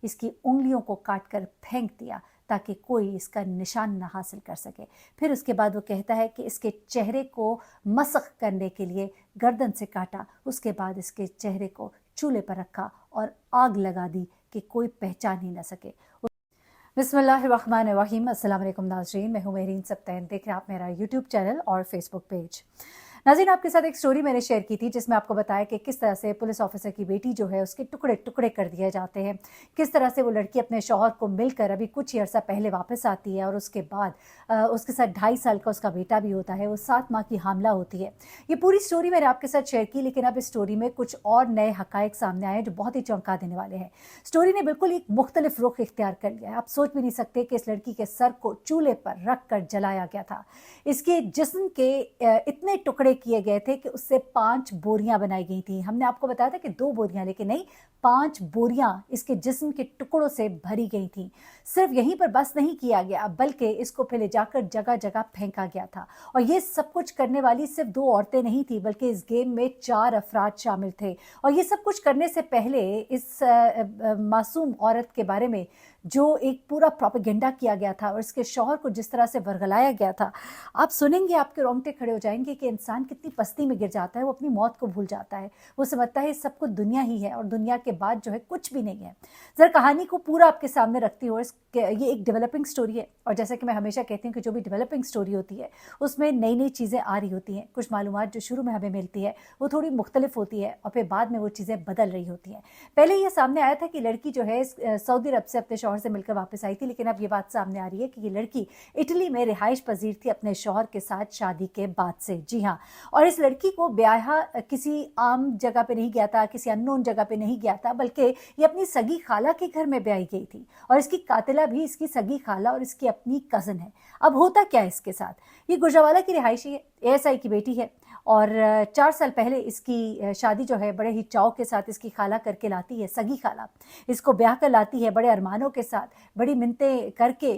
اس की उंगलियों को काट कर फेंक दिया ताकि कोई इसका निशान न हासिल कर सके। फिर उसके बाद वो कहता है कि इसके चेहरे को मसख करने के लिए गर्दन से काटा, उसके बाद इसके चेहरे को चूल्हे पर रखा और आग लगा दी कि कोई पहचान ही न सके। बिस्मिल्लाहिर्रहमानिर्रहीम। अस्सलाम वालेकुम नाज़रीन, मैं हूँ मेहरीन सब्तैन, देख रहे हैं आप मेरा यूट्यूब चैनल और फेसबुक पेज। नाज़रीन, आपके साथ एक स्टोरी मैंने शेयर की थी जिसमें आपको बताया कि किस तरह से पुलिस ऑफिसर की बेटी जो है उसके टुकड़े टुकड़े कर दिए जाते हैं, किस तरह से वो लड़की अपने शौहर को मिलकर अभी कुछ ही अर्सा पहले वापस आती है और उसके बाद उसके साथ 2.5 साल का उसका बेटा भी होता है, वो 7 माह की हामला होती है। ये पूरी स्टोरी मैंने आपके साथ शेयर की, लेकिन अब इस स्टोरी में कुछ और नए हकायक सामने आए हैं जो बहुत ही चौंका देने वाले हैं। स्टोरी ने बिल्कुल एक मुख्तलिफ रुख इख्तियार कर लिया है। आप सोच भी नहीं सकते कि इस लड़की के सर को चूल्हे पर रख कर जलाया गया था। इसके जिस्म के इतने टुकड़े किए गए थे कि उससे 5 बोरियां बनाई गई थी। हमने आपको बताया था कि 2 बोरियां, लेकिन नहीं, 5 बोरियां इसके जिस्म के टुकड़ों से भरी गई थी। सिर्फ यहीं पर बस नहीं किया गया, बल्कि इसको फिर ले जाकर जगह जगह फेंका गया था। और ये सब कुछ करने वाली सिर्फ 2 औरतें नहीं थी, बल्कि इस गेम में 4 अफराद शामिल थे। और ये सब कुछ करने से पहले इस मासूम औरत के बारे में जो एक पूरा प्रोपेगेंडा किया गया था और इसके शौहर को जिस तरह से वर्गलाया गया था, आप सुनेंगे आपके रोंगटे खड़े हो जाएंगे कि इंसान कितनी पस्ती में गिर जाता है, वो अपनी मौत को भूल जाता है, वो समझता है सब कुछ दुनिया ही है और दुनिया के बाद जो है कुछ भी नहीं है। जरा कहानी को पूरा आपके सामने रखती हूँ। ये एक डेवलपिंग स्टोरी है और जैसे कि मैं हमेशा कहती हूँ कि जो भी डेवलपिंग स्टोरी होती है उसमें नई नई चीज़ें आ रही होती हैं। कुछ मालूमात जो शुरू में हमें मिलती है वो थोड़ी मुख्तलिफ होती है और फिर बाद में वो चीज़ें बदल रही होती हैं। पहले ये सामने आया था कि लड़की जो है सऊदी अरब से अपने शौहर से मिलकर वापस आई थी, लेकिन अब ये बात सामने आ रही है कि ये लड़की इटली में रिहाइश पजीर थी अपने शौहर के साथ शादी के बाद से। जी हाँ, और इस लड़की को ब्याह किसी आम जगह पे नहीं गया था, किसी अननोन जगह पे नहीं गया था, बल्कि ये अपनी सगी खाला के घर में ब्याही गई थी और इसकी कातिला भी इसकी सगी खाला और इसकी अपनी कज़न है। अब होता क्या है इसके साथ, ये गुजरावाला की रिहायशी है, एएसआई की बेटी है और 4 साल पहले इसकी शादी जो है बड़े ही चाव के साथ इसकी खाला करके लाती है, सगी खाला इसको ब्याह कर लाती है बड़े अरमानों के साथ, बड़ी मिन्नतें करके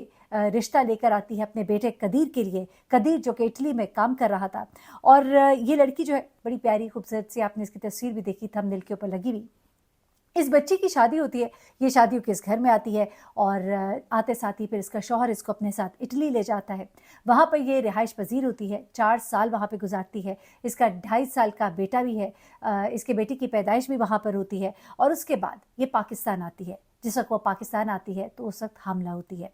रिश्ता लेकर आती है अपने बेटे कदीर के लिए। कदीर जो कि इटली में काम कर रहा था और ये लड़की जो है बड़ी प्यारी खूबसूरत सी, आपने इसकी तस्वीर भी देखी थंबनेल के ऊपर लगी हुई। इस बच्ची की शादी होती है, ये शादियों के इस घर में आती है और आते साथ ही फिर इसका शौहर इसको अपने साथ इटली ले जाता है। वहाँ पर ये रिहाइश पजीर होती है, 4 साल वहाँ पे गुजारती है। इसका 2.5 साल का बेटा भी है, इसके बेटी की पैदाइश भी वहाँ पर होती है और उसके बाद ये पाकिस्तान आती है। जिस वक्त वो पाकिस्तान आती है तो उस वक्त हामला होती है,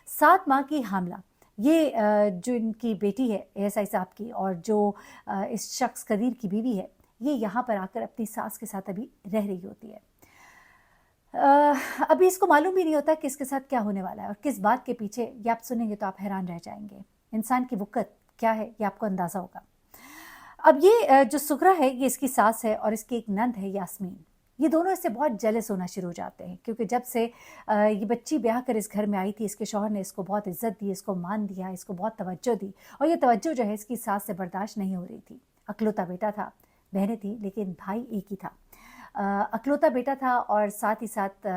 7 माह की हामला। ये जो इनकी बेटी है एएसआई साहब की और जो इस शख्स कदीर की बीवी है, ये यहाँ पर आकर अपनी सास के साथ अभी रह रही होती है। अभी इसको मालूम भी नहीं होता कि इसके साथ क्या होने वाला है और किस बात के पीछे, ये आप सुनेंगे तो आप हैरान रह जाएंगे। इंसान की वक़्त क्या है ये आपको अंदाज़ा होगा। अब ये जो सुगरा है ये इसकी सास है और इसकी एक नंद है यास्मीन। ये दोनों इससे बहुत जेलस होना शुरू हो जाते हैं क्योंकि जब से ये बच्ची ब्याह कर इस घर में आई थी, इसके शौहर ने इसको बहुत इज्जत दी, इसको मान दिया, इसको बहुत तवज्जो दी और ये तवज्जो जो है इसकी सास से बर्दाश्त नहीं हो रही थी। अकलौता बेटा था, बहनें थी लेकिन भाई एक ही था। अकलौता बेटा था और साथ ही साथ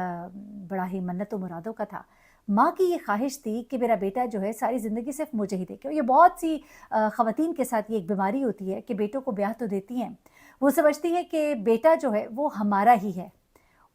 बड़ा ही मन्नतों मुरादों का था। माँ की ये ख्वाहिश थी कि मेरा बेटा जो है सारी ज़िंदगी सिर्फ मुझे ही देखे। और ये बहुत सी ख़वातीन के साथ ये एक बीमारी होती है कि बेटों को ब्याह तो देती हैं, वो समझती है कि बेटा जो है वो हमारा ही है।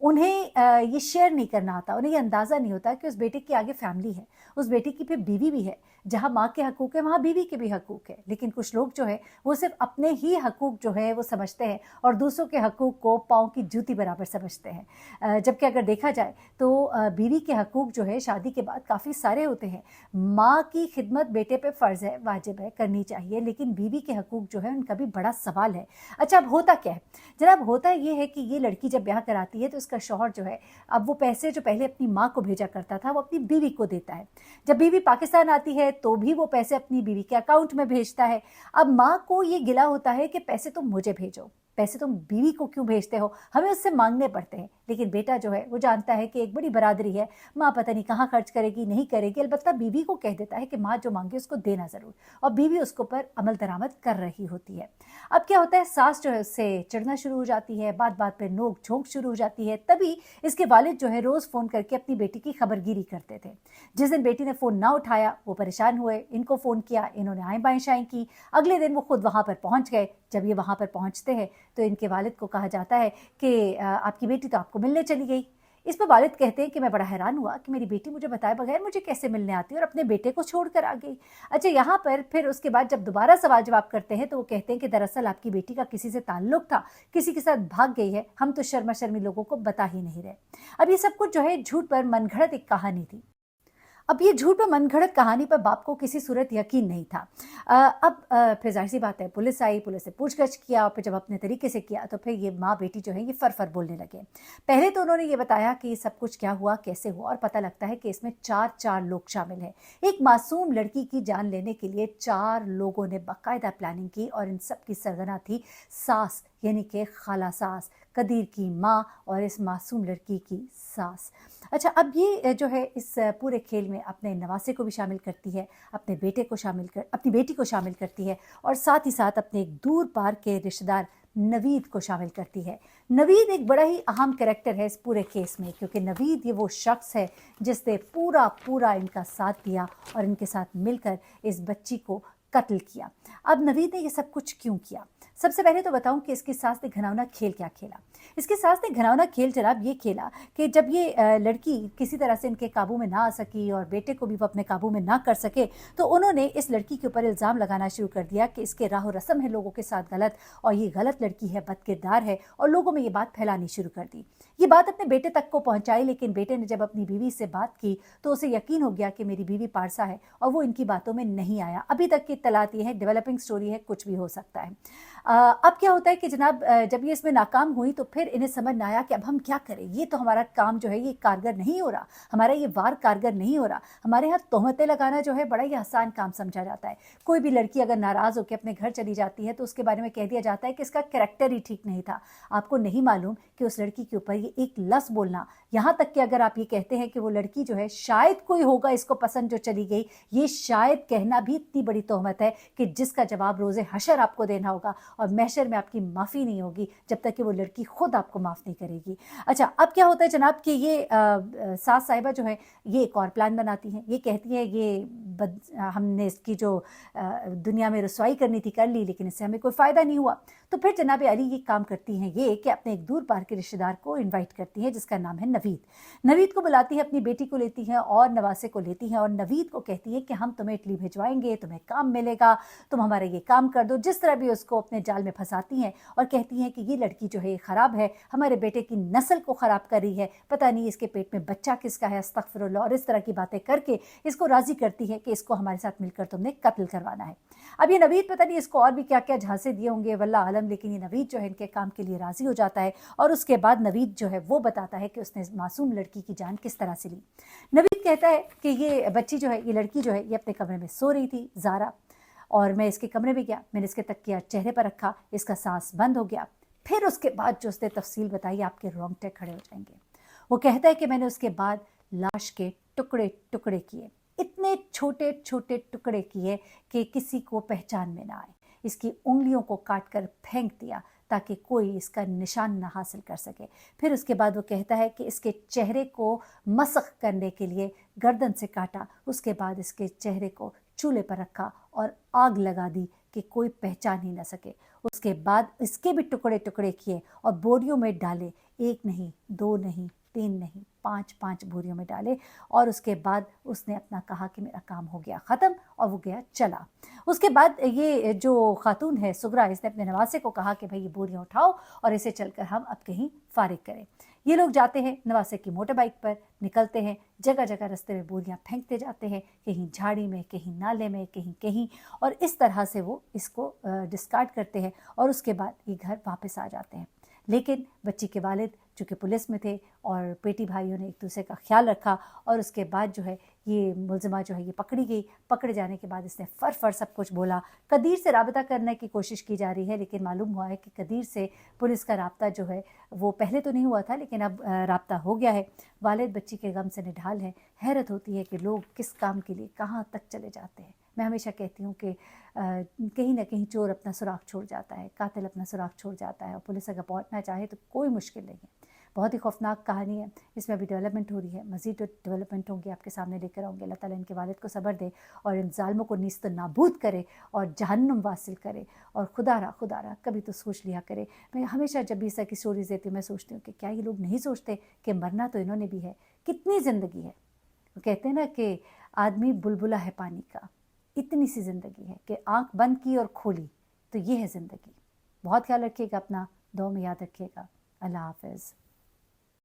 उन्हें ये शेयर नहीं करना आता, उन्हें ये अंदाज़ा नहीं होता कि उस बेटे की आगे फैमिली है, उस बेटे की फिर बीवी भी है। जहाँ माँ के हकूक़ है वहाँ बीवी के भी हकूक़ है। लेकिन कुछ लोग जो है वो सिर्फ अपने ही हकूक़ जो है वो समझते हैं और दूसरों के हकूक़ को पाँव की जूती बराबर समझते हैं। जबकि अगर देखा जाए तो बीवी के हकूक़ जो है शादी के बाद काफ़ी सारे होते हैं। माँ की खिदमत बेटे पे फ़र्ज़ है, वाजिब है, करनी चाहिए, लेकिन बीवी के हकूक़ जो है उनका भी बड़ा सवाल है। अच्छा, अब होता क्या है जनाब, होता ये है कि ये लड़की जब ब्याह कराती है तो इसका शौहर जो है अब वो पैसे जो पहले अपनी माँ को भेजा करता था वो अपनी बीवी को देता है। जब बीवी पाकिस्तान आती है तो भी वो पैसे अपनी बीवी के अकाउंट में भेजता है। अब माँ को ये गिला होता है कि पैसे तुम मुझे भेजो, पैसे तुम बीवी को क्यों भेजते हो, हमें उससे मांगने पड़ते हैं। लेकिन बेटा जो है वो जानता है कि एक बड़ी बरादरी है, माँ पता नहीं कहाँ खर्च करेगी, नहीं करेगी, अलबत्ता बीवी को कह देता है कि माँ जो मांगे उसको देना ज़रूर, और बीवी उसको पर अमल दरामद कर रही होती है। अब क्या होता है, सास जो है उससे चिढ़ना शुरू हो जाती है, बात बात पर नोक झोंक शुरू हो जाती है। तभी इसके वालिद जो है रोज़ फ़ोन करके अपनी बेटी की खबरगिरी करते थे। जिस दिन बेटी ने फ़ोन ना उठाया वो परेशान हुए, इनको फ़ोन किया, इन्होंने आएँ बाएँ शाएँ की। अगले दिन वो खुद वहाँ पर पहुँच गए। जब ये वहाँ पर पहुँचते हैं तो इनके वालिद को कहा जाता है कि आपकी बेटी तो आपको मिलने चली गई। इस पर वालिद कहते हैं कि मैं बड़ा हैरान हुआ कि मेरी बेटी मुझे बताए बगैर मुझे कैसे मिलने आती है और अपने बेटे को छोड़कर आ गई। अच्छा, यहाँ पर फिर उसके बाद जब दोबारा सवाल जवाब करते हैं तो वो कहते हैं कि दरअसल आपकी बेटी का किसी से ताल्लुक था, किसी के साथ भाग गई है, हम तो शर्मा शर्मी लोगों को बता ही नहीं रहे। अब ये सब कुछ जो है झूठ पर मनगढ़ंत एक कहानी थी। अब ये झूठ पर मनगढ़ंत कहानी पर बाप को किसी सूरत यकीन नहीं था। अब फिर जाहिर सी बात है, पुलिस आई, पुलिस ने पूछगछ किया और फिर जब अपने तरीके से किया तो फिर ये माँ बेटी जो है ये फर बोलने लगे। पहले तो उन्होंने ये बताया कि सब कुछ क्या हुआ, कैसे हुआ, और पता लगता है कि इसमें चार लोग शामिल हैं। एक मासूम लड़की की जान लेने के लिए 4 लोगों ने बाकायदा प्लानिंग की और इन सब की सरगना थी सास, यानी कि खाला सास, कदीर की माँ और इस मासूम लड़की की सास। अच्छा, अब ये जो है इस पूरे खेल में अपने नवासे को भी शामिल करती है, अपने अपनी बेटी को शामिल करती है और साथ ही साथ अपने एक दूर पार के रिश्तेदार नवीद को शामिल करती है। नवीद एक बड़ा ही अहम कैरेक्टर है इस पूरे केस में, क्योंकि नवीद ये वो शख्स है जिसने पूरा इनका साथ दिया और इनके साथ मिलकर इस बच्ची को कत्ल किया। अब नवीद ने ये सब कुछ क्यों किया? सबसे पहले तो बताऊं कि इसकी सास ने घिनौना खेल क्या खेला। इसकी सास ने घिनौना खेल जनाब ये खेला कि जब ये लड़की किसी तरह से इनके काबू में ना आ सकी और बेटे को भी वो अपने काबू में ना कर सके, तो उन्होंने इस लड़की के ऊपर इल्ज़ाम लगाना शुरू कर दिया कि इसके राह रस्म है लोगों के साथ गलत, और ये गलत लड़की है, बदकिरदार है, और लोगों में ये बात फैलानी शुरू कर दी। ये बात अपने बेटे तक को पहुंचाई, लेकिन बेटे ने जब अपनी बीवी से बात की तो उसे यकीन हो गया कि मेरी बीवी पारसा है और वो इनकी बातों में नहीं आया। अभी तक की इत्तलात ये है, डेवलपिंग स्टोरी है, कुछ भी हो सकता है। अब क्या होता है कि जनाब जब ये इसमें नाकाम हुई तो फिर इन्हें समझ में आया कि अब हम क्या करें, ये तो हमारा काम जो है ये कारगर नहीं हो रहा, हमारा ये वार कारगर नहीं हो रहा। हमारे यहाँ तोहमतें लगाना जो है बड़ा ही आसान काम समझा जाता है। कोई भी लड़की अगर नाराज़ होकर अपने घर चली जाती है तो उसके बारे में कह दिया जाता है कि इसका कैरेक्टर ही ठीक नहीं था। आपको नहीं मालूम कि उस लड़की के ऊपर ये एक लफ्ज़ बोलना, यहाँ तक कि अगर आप ये कहते हैं कि वो लड़की जो है शायद कोई होगा इसको पसंद जो चली गई, ये शायद कहना भी इतनी बड़ी तोहमत है कि जिसका जवाब रोज़े हशर आपको देना होगा और महशर में आपकी माफ़ी नहीं होगी जब तक कि वो लड़की खुद आपको माफ़ नहीं करेगी। अच्छा, अब क्या होता है जनाब कि ये सास साहिबा जो है ये एक और प्लान बनाती हैं। ये कहती है हमने इसकी जो दुनिया में रसवाई करनी थी कर ली, लेकिन इससे हमें कोई फ़ायदा नहीं हुआ। तो फिर जनाब अली ये काम करती हैं ये कि अपने एक दूर पार के रिश्तेदार को इन्वाइट करती हैं जिसका नाम है नवीद। नवीद को बुलाती है, अपनी बेटी को लेती हैं और नवासे को लेती हैं और नवीद को कहती है कि हम तुम्हें इटली भिजवाएंगे, तुम्हें काम मिलेगा, तुम हमारा ये काम कर दो। जिस तरह भी उसको अपने जाल में फंसाती हैं और कहती हैं कि ये लड़की जो है ये ख़राब है, हमारे बेटे की नस्ल को ख़राब कर रही है, पता नहीं इसके पेट में बच्चा किसका है, अस्तगफिरुल्लाह, और इस तरह की बातें करके इसको राज़ी करती है कि इसको हमारे साथ मिलकर तुमने कत्ल करवाना है। अब ये नवीद पता नहीं इसको और भी क्या क्या झांसे दिए होंगे वल्लाह आलम, लेकिन ये नवीद जो है इनके काम के लिए राज़ी हो जाता है और उसके बाद नवीद जो है वो बताता है कि उसने इस मासूम लड़की की जान किस तरह से ली। नवीद कहता है कि ये बच्ची जो है, ये लड़की जो है ये अपने कमरे में सो रही थी, ज़ारा, और मैं इसके कमरे में गया, मैंने इसके तकिया चेहरे पर रखा, इसका सांस बंद हो गया। फिर उसके बाद जो उसने तफसील बताई आपके रोंगटे खड़े हो जाएंगे। वो कहता है कि मैंने उसके बाद लाश के टुकड़े टुकड़े किए, इतने छोटे छोटे टुकड़े किए कि किसी को पहचान में ना आए। इसकी उंगलियों को काट कर फेंक दिया ताकि कोई इसका निशान ना हासिल कर सके। फिर उसके बाद वो कहता है कि इसके चेहरे को मसख करने के लिए गर्दन से काटा, उसके बाद इसके चेहरे को चूल्हे पर रखा और आग लगा दी कि कोई पहचान ही ना सके। उसके बाद इसके भी टुकड़े टुकड़े किए और बोरियों में डाले, 1 नहीं, 2 नहीं, 3 नहीं, 5 बोरियों में डाले, और उसके बाद उसने अपना कहा कि मेरा काम हो गया ख़त्म, और वो गया चला। उसके बाद ये जो खातून है सुगरा, इसने अपने नवासे को कहा कि भाई ये बोरियां उठाओ और इसे चलकर हम अब कहीं फारिग करें। ये लोग जाते हैं, नवासे की मोटर बाइक पर निकलते हैं, जगह जगह रास्ते में बोरियां फेंकते जाते हैं, कहीं झाड़ी में, कहीं नाले में, कहीं कहीं, और इस तरह से वो इसको डिस्कार्ड करते हैं और उसके बाद ये घर वापस आ जाते हैं। लेकिन बच्ची के वालिद चूँकि पुलिस में थे और बेटी भाइयों ने एक दूसरे का ख्याल रखा, और उसके बाद जो है ये मुलजिमा जो है ये पकड़ी गई। पकड़े जाने के बाद इसने फर सब कुछ बोला। कदीर से राबता करने की कोशिश की जा रही है, लेकिन मालूम हुआ है कि कदीर से पुलिस का राब्ता जो है वो पहले तो नहीं हुआ था, लेकिन अब राब्ता हो गया है। वालिद बच्ची के गम से निढाल है। हैरत होती है कि लोग किस काम के लिए कहाँ तक चले जाते हैं। मैं हमेशा कहती हूँ कि कहीं ना कहीं चोर अपना सुराग छोड़ जाता है, कातिल अपना सुराग छोड़ जाता है, और पुलिस अगर पहुँचना चाहे तो कोई मुश्किल नहीं है। بہت ہی خوفناک کہانی ہے، اس میں ابھی ڈیولپمنٹ ہو رہی ہے، مزید ڈیولپمنٹ ہوں گی آپ کے سامنے لے کر آؤں گے۔ اللہ تعالیٰ ان کے والد کو صبر دے اور ان ظالموں کو نیست نابود کرے اور جہنم واصل کرے، اور خدا را کبھی تو سوچ لیا کرے۔ میں ہمیشہ جب بھی اس طرح کی سٹوریز دیتی ہوں میں سوچتی ہوں کہ کیا یہ لوگ نہیں سوچتے کہ مرنا تو انہوں نے بھی ہے، کتنی زندگی ہے۔ وہ کہتے ہیں نا کہ آدمی بلبلا ہے پانی کا، اتنی سی زندگی ہے کہ آنکھ بند کی اور کھولی تو یہ ہے زندگی۔ بہت خیال رکھیے گا اپنا، دعاؤں میں یاد رکھیے گا۔ اللہ حافظ۔